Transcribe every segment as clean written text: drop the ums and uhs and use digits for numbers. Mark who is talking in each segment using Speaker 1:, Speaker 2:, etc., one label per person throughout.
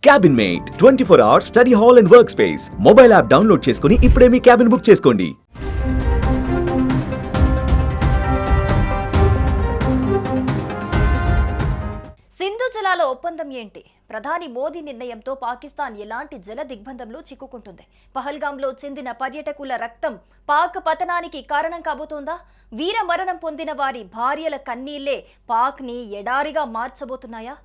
Speaker 1: Cabin mate 24 hours study hall and work space mobile app download చేసుకుని ఇప్పుడే మీ cabin book చేసుకోండి.
Speaker 2: సింధు జలాల ఒప్పందం ఏంటి? ప్రధాని మోదీ నిర్ణయంతో పాకిస్తాన్ ఎలాంటి జల దిగ్బంధంలో చిక్కుకుంటుంది? పహల్గాంలో చెందిన పర్యాటకుల రక్తం పాక్ పతనానికి కారణం కాబోతోందా? వీర మరణం పొందిన వారి భార్యల కన్నీళ్లే పాక్ ని ఎడారిగా మార్చబోతున్నాయా?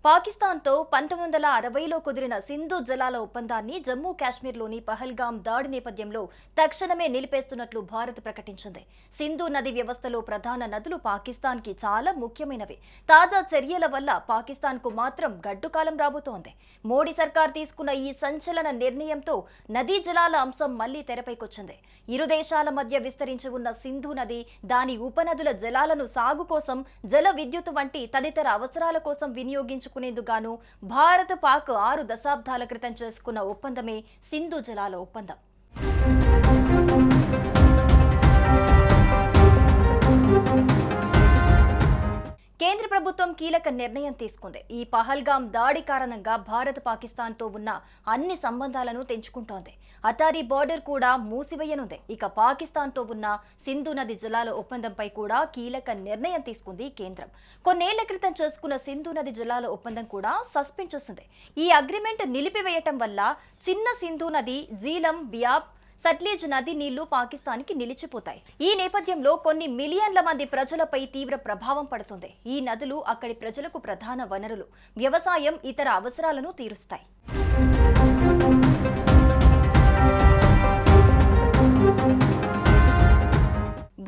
Speaker 2: పాకిస్తాన్తో 1960లో కుదిరిన సింధు జలాల ఒప్పందాన్ని జమ్మూ కాశ్మీర్లోని పహల్గాం దాడి నేపథ్యంలో తక్షణమే నిలిపేస్తున్నట్లు భారత్ ప్రకటించింది. సింధు నది వ్యవస్థలో ప్రధాన నదులు పాకిస్తాన్కి చాలా ముఖ్యమైనవి. తాజా చర్యల వల్ల పాకిస్తాన్కు మాత్రం గడ్డుకాలం రాబోతోంది. మోడీ సర్కార్ తీసుకున్న ఈ సంచలన నిర్ణయంతో నదీ జలాల అంశం మళ్లీ తెరపైకొచ్చింది. ఇరు దేశాల మధ్య విస్తరించి ఉన్న సింధు నది, దాని ఉపనదుల జలాలను సాగు కోసం, జల విద్యుత్ వంటి తదితర అవసరాల కోసం వినియోగించుకునేందుకు భారత్ పాక్ 6 దశాబ్దాల క్రితం చేసుకున్న ఒప్పందమే సింధు జలాల ఒప్పందం. కేంద్ర ప్రభుత్వం కీలక నిర్ణయం తీసుకుంది. ఈ పహల్గాం దాడి కారణంగా భారత్ పాకిస్తాన్తో ఉన్న అన్ని సంబంధాలను తెంచుకుంటోంది. అటారీ బోర్డర్ కూడా మూసివేయనుంది. ఇక పాకిస్తాన్తో ఉన్న సింధు నది జలాల ఒప్పందంపై కూడా కీలక నిర్ణయం తీసుకుంది కేంద్రం. కొన్నేళ్ల క్రితం చేసుకున్న సింధు నది జలాల ఒప్పందం కూడా సస్పెండ్ చేసింది. ఈ అగ్రిమెంట్ నిలిపివేయటం వల్ల చిన్న సింధు నది, జీలం, బియాబ్, సట్లెజ్ నది నీళ్లు పాకిస్తాన్కి నిలిచిపోతాయి. ఈ నేపథ్యంలో కొన్ని మిలియన్ల మంది ప్రజలపై తీవ్ర ప్రభావం పడుతుంది. ఈ నదులు అక్కడి ప్రజలకు ప్రధాన వనరులు, వ్యవసాయం, ఇతర అవసరాలను తీరుస్తాయి.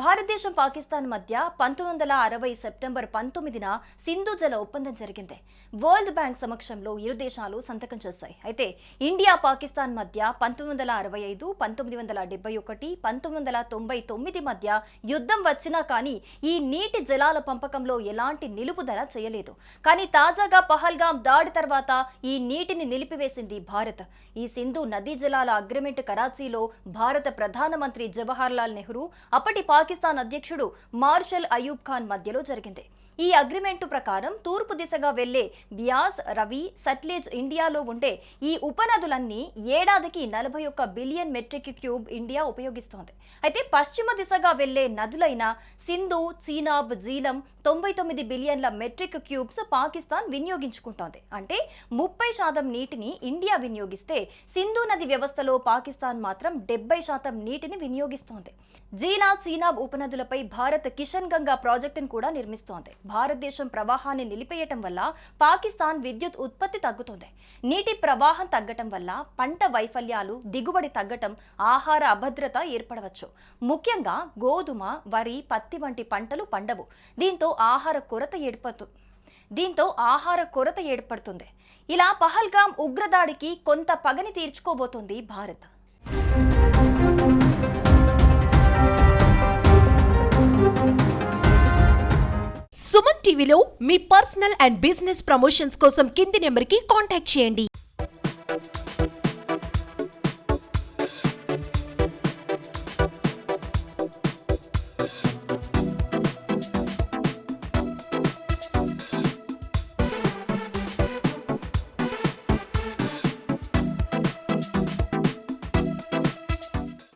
Speaker 2: భారతదేశం పాకిస్తాన్ మధ్య 1960 సెప్టెంబర్ 19న సింధు జల ఒప్పందం జరిగింది. వరల్డ్ బ్యాంక్ సమక్షంలో ఇరు దేశాలు సంతకం చేశాయి. అయితే ఇండియా పాకిస్తాన్ మధ్య 1965, 1971, 1999 మధ్య యుద్ధం వచ్చినా కానీ ఈ నీటి జలాల పంపకంలో ఎలాంటి నిలుపుదల చేయలేదు. కానీ తాజాగా పహల్గాం దాడి తర్వాత ఈ నీటిని నిలిపివేసింది భారత్. ఈ సింధు నదీ జలాల అగ్రిమెంట్ కరాచీలో భారత ప్రధానమంత్రి జవహర్లాల్ నెహ్రూ, అప్పటి పాకిస్తాన్ అధ్యక్షుడు మార్షల్ అయూబ్ ఖాన్ మధ్యలో జరిగింది. ఈ అగ్రిమెంటు ప్రకారం తూర్పు దిశగా వెళ్లే బియాస్, రవి, సట్లెజ్ ఇండియాలో ఉండే ఈ ఉపనదులన్నీ ఏడాదికి 41 బిలియన్ మెట్రిక్ క్యూబ్ ఇండియా ఉపయోగిస్తోంది. అయితే పశ్చిమ దిశగా వెళ్లే నదులైన సింధు, చీనాబ్, జీలం 99 బిలియన్ల మెట్రిక్ క్యూబ్స్ పాకిస్తాన్ వినియోగించుకుంటోంది. అంటే 30% నీటిని ఇండియా వినియోగిస్తే సింధు నది వ్యవస్థలో పాకిస్తాన్ మాత్రం 70% నీటిని వినియోగిస్తోంది. జీలా, చీనాబ్ ఉపనదులపై భారత్ కిషన్ గంగా ప్రాజెక్టును కూడా నిర్మిస్తోంది. భారతదేశం ప్రవాహాన్ని నిలిపేయటం వల్ల పాకిస్తాన్ విద్యుత్ ఉత్పత్తి తగ్గుతుంది. నీటి ప్రవాహం తగ్గటం వల్ల పంట వైఫల్యాలు, దిగుబడి తగ్గటం, ఆహార అభద్రత ఏర్పడవచ్చు. ముఖ్యంగా గోధుమ, వరి, పత్తి వంటి పంటలు పండవు. దీంతో ఆహార కొరత ఏర్పడుతుంది. ఇలా పహల్గాం ఉగ్రదాడికి కొంత పగని తీర్చుకోబోతోంది భారత్.
Speaker 3: సుమన్ టీవీలో మీ పర్సనల్ అండ్ బిజినెస్ ప్రమోషన్స్ కోసం కింది నెంబర్కి కాంటాక్ట్ చేయండి.